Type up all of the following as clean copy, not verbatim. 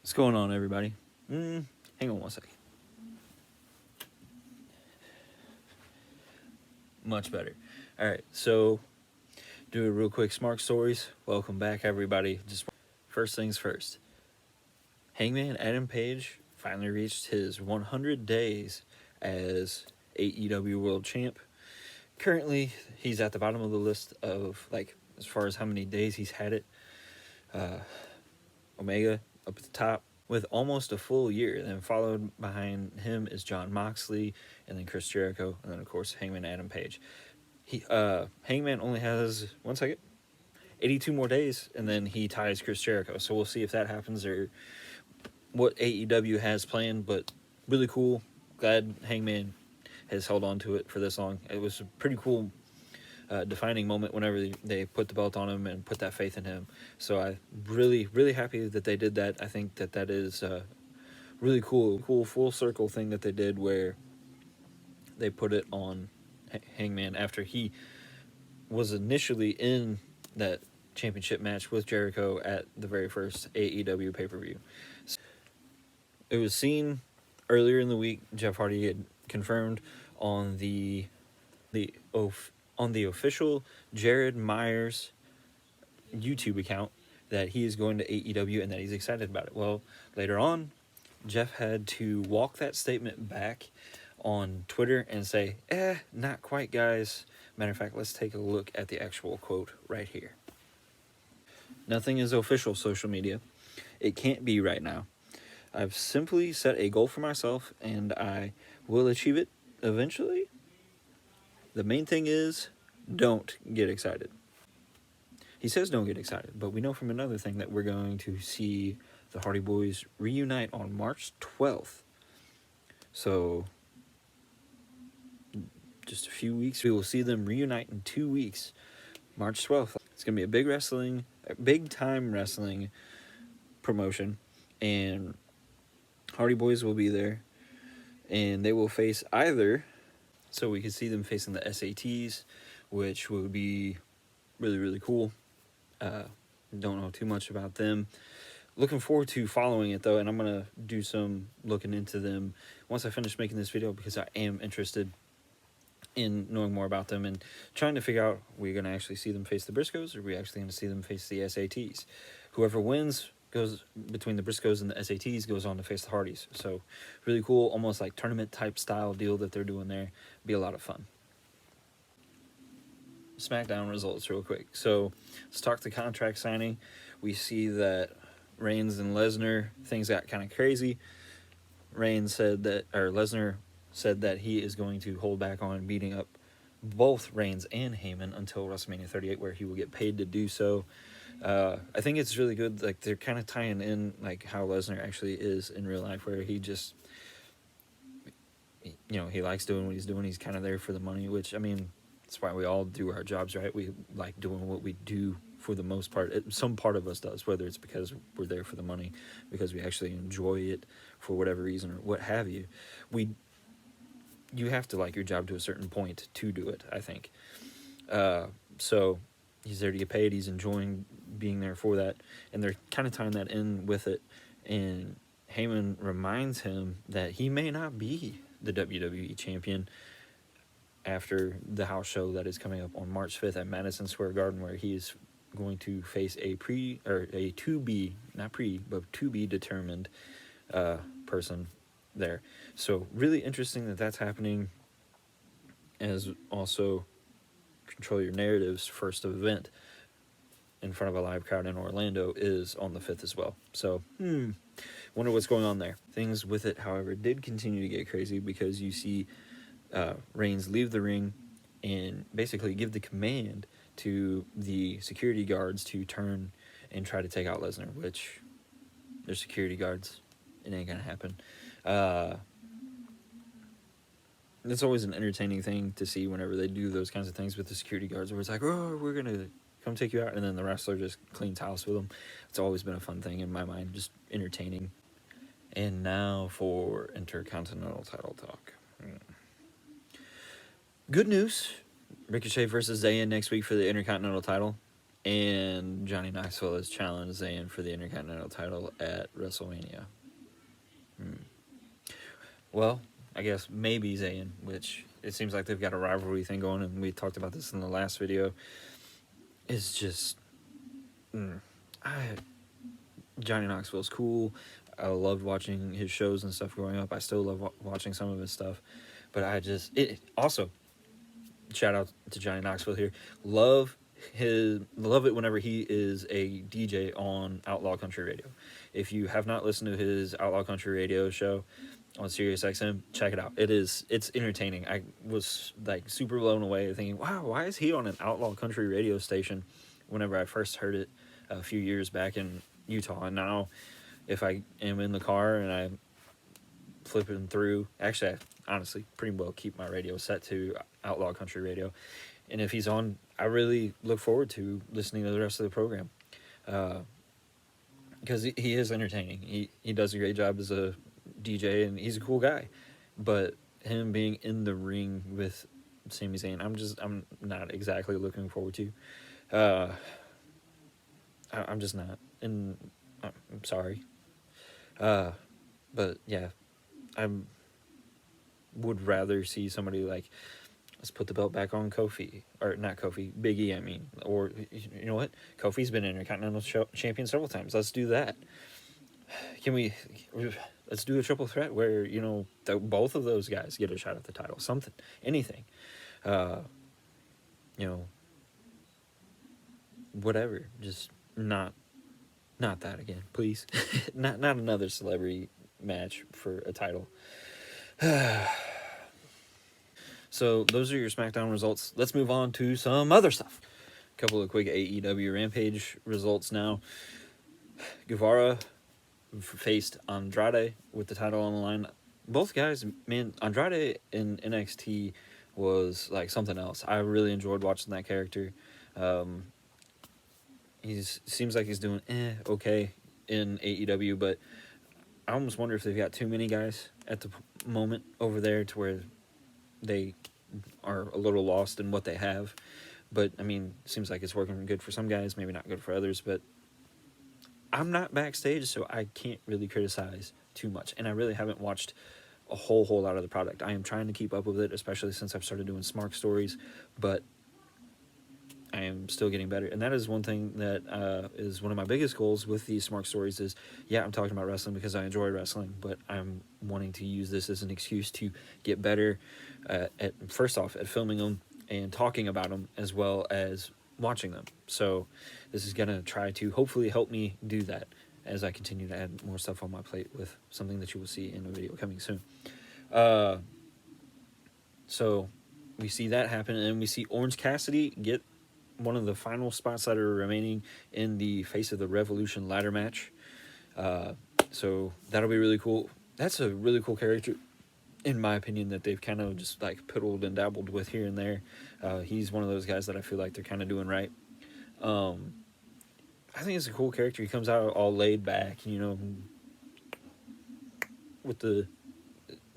What's going on, everybody? Hang on one second. Much better. All right, so do a real quick Smark Stories. Welcome back, everybody. Just first things first. Hangman Adam Page finally reached his 100 days as AEW World Champ. Currently, he's at the bottom of the list of, as far as how many days he's had it. Omega up at the top with almost a full year. Then followed behind him is Jon Moxley, and then Chris Jericho, and then of course Hangman Adam Page. Hangman only has 82 more days, and then he ties Chris Jericho. So we'll see if that happens or what AEW has planned. But really cool. Glad Hangman has held on to it for this long. It was a pretty cool defining moment whenever they put the belt on him and put that faith in him. So I really happy that they did that. I think that is a really cool full circle thing that they did, where they put it on Hangman after he was initially in that championship match with Jericho at the very first AEW pay-per-view. So it was seen earlier in the week. Jeff Hardy had confirmed on the official Jared Myers YouTube account that he is going to AEW and that he's excited about it. Well, later on, Jeff had to walk that statement back on Twitter and say, not quite, guys. Matter of fact, let's take a look at the actual quote right here. Nothing is official, social media. It can't be right now. I've simply set a goal for myself, and I will achieve it eventually. The main thing is, don't get excited. He says don't get excited, but we know from another thing that we're going to see the Hardy Boys reunite on March 12th. So, just a few weeks. We will see them reunite in 2 weeks, March 12th. It's going to be a big time wrestling promotion, and Hardy Boys will be there, and they will face either. So we could see them facing the SATs, which would be really cool. Don't know too much about them. Looking forward to following it, though, and I'm going to do some looking into them once I finish making this video, because I am interested in knowing more about them and trying to figure out, we're going to actually see them face the Briscoes, or are we actually going to see them face the SATs? Whoever wins goes between the Briscoes and the SATs goes on to face the Hardys. So really cool, almost like tournament type style deal that they're doing there. Be a lot of fun. SmackDown results real quick. So let's talk the contract signing. We see that Reigns and Lesnar, things got kind of crazy. Lesnar said that he is going to hold back on beating up both Reigns and Heyman until WrestleMania 38, where he will get paid to do so. I think it's really good. Like, they're kind of tying in like how Lesnar actually is in real life, where he just, he likes doing what he's doing. He's kind of there for the money, which, I mean, that's why we all do our jobs, right? We like doing what we do for the most part. Some part of us does, whether it's because we're there for the money, because we actually enjoy it for whatever reason or what have you. You have to like your job to a certain point to do it, I think. So he's there to get paid. He's enjoying being there for that. And they're kind of tying that in with it. And Heyman reminds him that he may not be the WWE champion after the house show that is coming up on March 5th at Madison Square Garden, where he is going to face a to be determined person there. So really interesting that that's happening, as also Control Your Narrative's first event in front of a live crowd in Orlando is on the 5th as well. So wonder what's going on there. Things with it, however, did continue to get crazy, because you see Reigns leave the ring and basically give the command to the security guards to turn and try to take out Lesnar, which they're security guards. It ain't gonna happen. It's always an entertaining thing to see whenever they do those kinds of things with the security guards, where it's like, oh, we're gonna come take you out, and then the wrestler just cleans house with them. It's always been a fun thing in my mind, just entertaining. And now for Intercontinental title talk. Good news. Ricochet versus Zayn next week for the Intercontinental title. and Johnny Knoxville has challenged Zayn for the Intercontinental title at WrestleMania. Well, I guess maybe Zayn, which it seems like they've got a rivalry thing going, and we talked about this in the last video. It's just, Johnny Knoxville's cool. I loved watching his shows and stuff growing up. I still love watching some of his stuff, but also, shout out to Johnny Knoxville here. Love it whenever he is a DJ on Outlaw Country Radio. If you have not listened to his Outlaw Country Radio show on SiriusXM, check it out. It's entertaining. I was like super blown away thinking, wow, why is he on an Outlaw Country Radio station whenever I first heard it a few years back in Utah. And now if I am in the car and I'm flipping through, actually I honestly pretty well keep my radio set to Outlaw Country Radio, and if he's on, I really look forward to listening to the rest of the program, because he is entertaining. He does a great job as a DJ, and he's a cool guy. But him being in the ring with Sami Zayn, I'm not exactly looking forward to. I'm just not, and I'm sorry. But yeah, I would rather see somebody like, let's put the belt back on Kofi, or not Kofi, Big E, I mean. Or, you know what? Kofi's been Intercontinental Champion several times. Let's do that. Let's do a triple threat where, both of those guys get a shot at the title. Something. Anything. Whatever. Just not that again, please. not another celebrity match for a title. So those are your SmackDown results. Let's move on to some other stuff. A couple of quick AEW Rampage results now. Guevara faced Andrade with the title on the line. Both guys, man, Andrade in NXT was like something else. I really enjoyed watching that character. Seems like he's doing okay in AEW, but I almost wonder if they've got too many guys at the moment over there to where they are a little lost in what they have. But, I mean, seems like it's working good for some guys, maybe not good for others. But I'm not backstage, so I can't really criticize too much. And I really haven't watched a whole lot of the product. I am trying to keep up with it, especially since I've started doing Smark Stories. But I am still getting better. And that is one thing that is one of my biggest goals with these Smark Stories is, yeah, I'm talking about wrestling because I enjoy wrestling, but I'm wanting to use this as an excuse to get better first off, at filming them and talking about them as well as watching them. So this is going to try to hopefully help me do that as I continue to add more stuff on my plate with something that you will see in a video coming soon. So we see that happen, and we see Orange Cassidy get one of the final spots that are remaining in the Face of the Revolution ladder match. So that'll be really cool. That's a really cool character, in my opinion, that they've kind of just like piddled and dabbled with here and there. He's one of those guys that I feel like they're kind of doing right. I think it's a cool character. He comes out all laid back, with the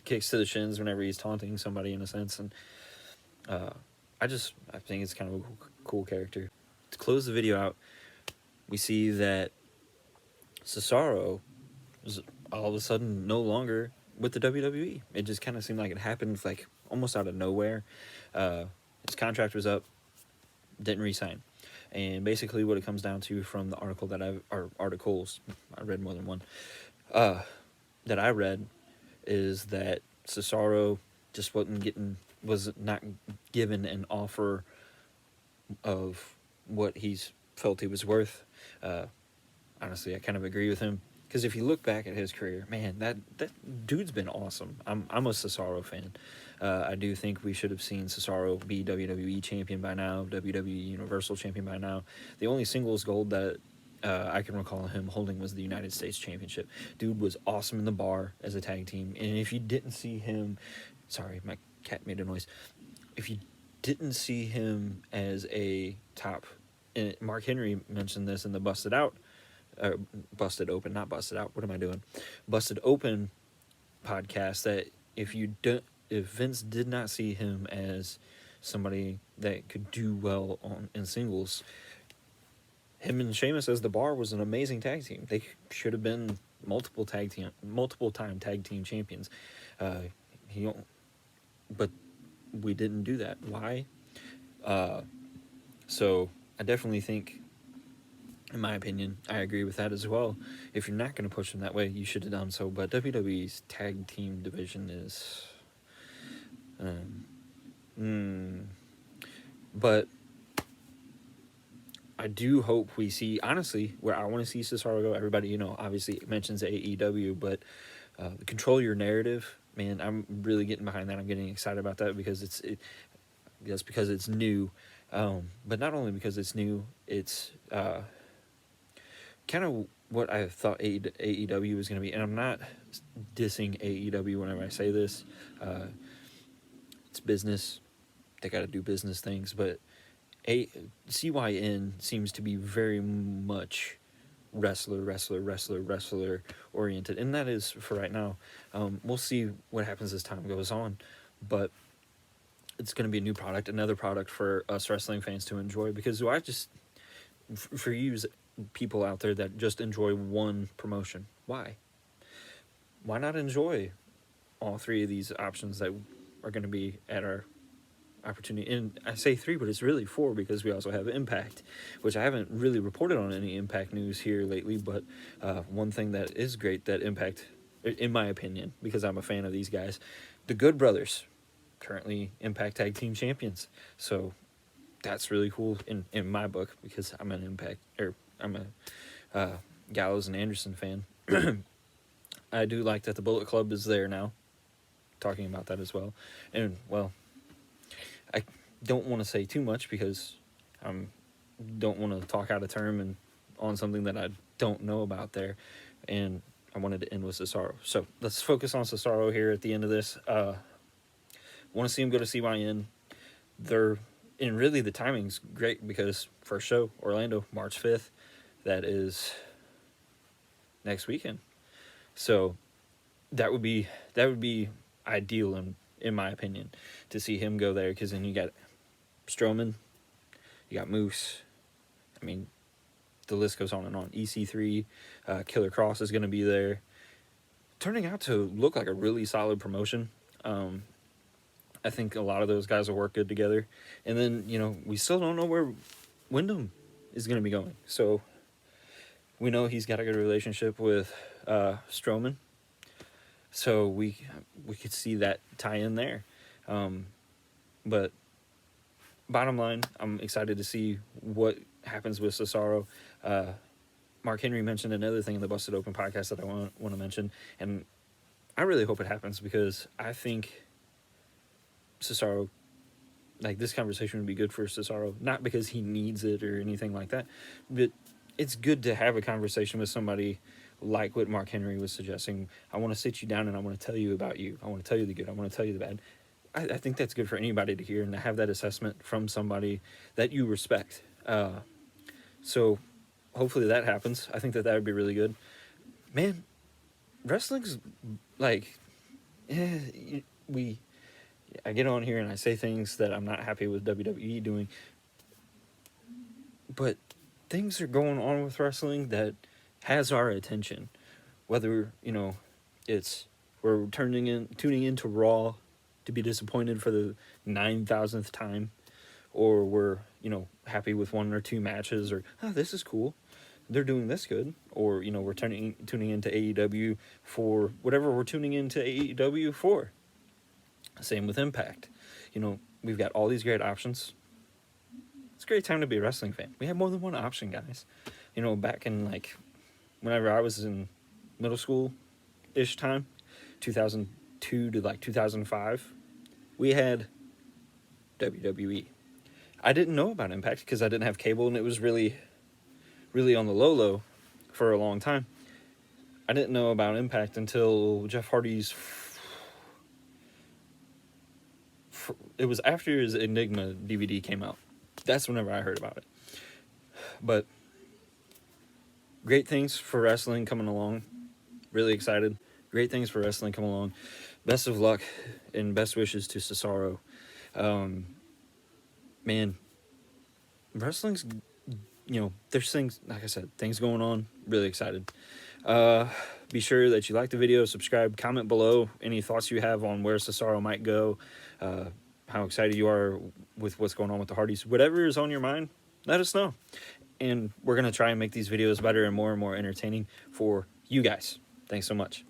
kicks to the shins whenever he's taunting somebody, in a sense. And I think it's kind of a cool character. To close the video out, we see that Cesaro is all of a sudden no longer with the WWE. It just kind of seemed like it happened like almost out of nowhere. His contract was up, didn't re-sign. And basically what it comes down to from the article articles, I read more than one, that I read, is that Cesaro just was not given an offer of what he's felt he was worth. Honestly, I kind of agree with him. Because if you look back at his career, man, that dude's been awesome. I'm a Cesaro fan. I do think we should have seen Cesaro be WWE champion by now, WWE Universal champion by now. The only singles gold that I can recall him holding was the United States Championship. Dude was awesome in the bar as a tag team. And if you didn't see him... Sorry, my cat made a noise. If you didn't see him as a top... And Mark Henry mentioned this in the Busted Open podcast, that if Vince did not see him as somebody that could do well in singles, him and Sheamus as the Bar was an amazing tag team. They should have been multiple time tag team champions. But we didn't do that. Why? So I definitely think, in my opinion, I agree with that as well. If you're not going to push them that way, you should have done so. But WWE's tag team division is... But I do hope we see, honestly, where I want to see Cesaro go. Everybody, obviously mentions AEW, but control your narrative. Man, I'm really getting behind that. I'm getting excited about that because that's because it's new. But not only because it's new, it's kind of what I thought AEW was going to be. And I'm not dissing AEW whenever I say this. It's business. They got to do business things. But CYN seems to be very much wrestler oriented. And that is for right now. We'll see what happens as time goes on. But it's going to be a new product, another product for us wrestling fans to enjoy. Because for you people out there that just enjoy one promotion, why not enjoy all three of these options that are going to be at our opportunity? And I say 3, but it's really 4 because we also have Impact, which I haven't really reported on any Impact news here lately. But one thing that is great that Impact, in my opinion, because I'm a fan of these guys, the Good Brothers, currently Impact Tag Team Champions. So that's really cool in my book because I'm a Gallows and Anderson fan. I do like that the Bullet Club is there now, talking about that as well. And, well, I don't want to say too much because I don't want to talk out of term and on something that I don't know about there. And I wanted to end with Cesaro. So let's focus on Cesaro here at the end of this. Want to see him go to CYN. And really the timing's great because first show, Orlando, March 5th. That is next weekend. So that would be ideal in my opinion to see him go there, because then you got Strowman, you got Moose. I mean, the list goes on and on. EC3, Killer Cross is going to be there. Turning out to look like a really solid promotion. I think a lot of those guys will work good together. And then, we still don't know where Wyndham is going to be going. So we know he's got a good relationship with Strowman. So we could see that tie in there. But bottom line, I'm excited to see what happens with Cesaro. Mark Henry mentioned another thing in the Busted Open podcast that I want to mention. And I really hope it happens because I think Cesaro, like, this conversation would be good for Cesaro, not because he needs it or anything like that, but it's good to have a conversation with somebody like what Mark Henry was suggesting. I want to sit you down and I want to tell you about you. I want to tell you the good. I want to tell you the bad. I think that's good for anybody to hear and to have that assessment from somebody that you respect. So hopefully that happens. I think that would be really good. Man, wrestling's like, I get on here and I say things that I'm not happy with WWE doing, but things are going on with wrestling that has our attention. Whether, it's we're tuning into Raw to be disappointed for the 9,000th time, or we're, happy with 1 or 2 matches, or, this is cool, they're doing this good, or, we're tuning into AEW for whatever we're tuning into AEW for. Same with Impact. We've got all these great options. It's a great time to be a wrestling fan. We have more than one option, guys. Back in, whenever I was in middle school-ish time, 2002 to, 2005, we had WWE. I didn't know about Impact because I didn't have cable, and it was really, really on the low for a long time. I didn't know about Impact until Jeff Hardy's... It was after his Enigma DVD came out. That's whenever I heard about it. But great things for wrestling coming along. Really excited. Great things for wrestling coming along. Best of luck and best wishes to Cesaro. Man, wrestling's you know, there's things, like I said, things going on. Really excited. Be sure that you like the video, subscribe, comment below any thoughts you have on where Cesaro might go, how excited you are with what's going on with the Hardys. Whatever is on your mind, let us know. And we're going to try and make these videos better and more entertaining for you guys. Thanks so much.